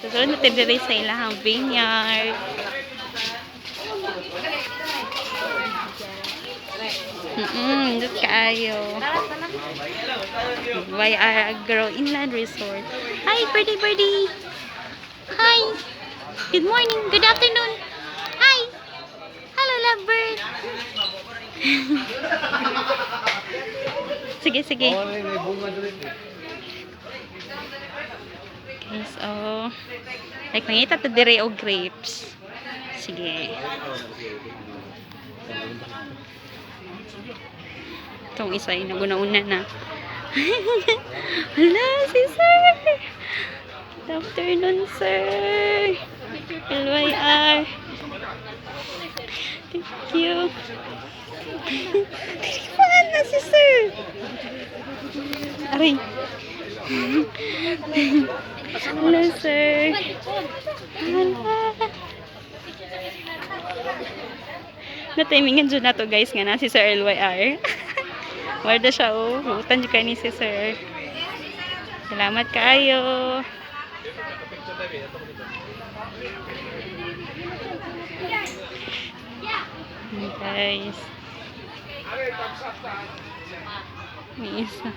Susunod na diri sa ilahang vineyard. Dito kaayo. YR Agro Inland Resort. Hi, birdie. Hi. Good morning. Good afternoon. Hi. Hello, lovebird. Sige. Okay, so like mangita to dire og grapes. Sige. Itong isa ay naguna-una na. Hala, si sir! Good afternoon, sir! LYR! Thank you! Tiripan na si sir! Aray! Hello, sir! Hala! Na-timingan dyan na to guys nga na si Sir LYR. Warda siya Hutan juga ni si Sir. Salamat kaayo. Guys. May isa.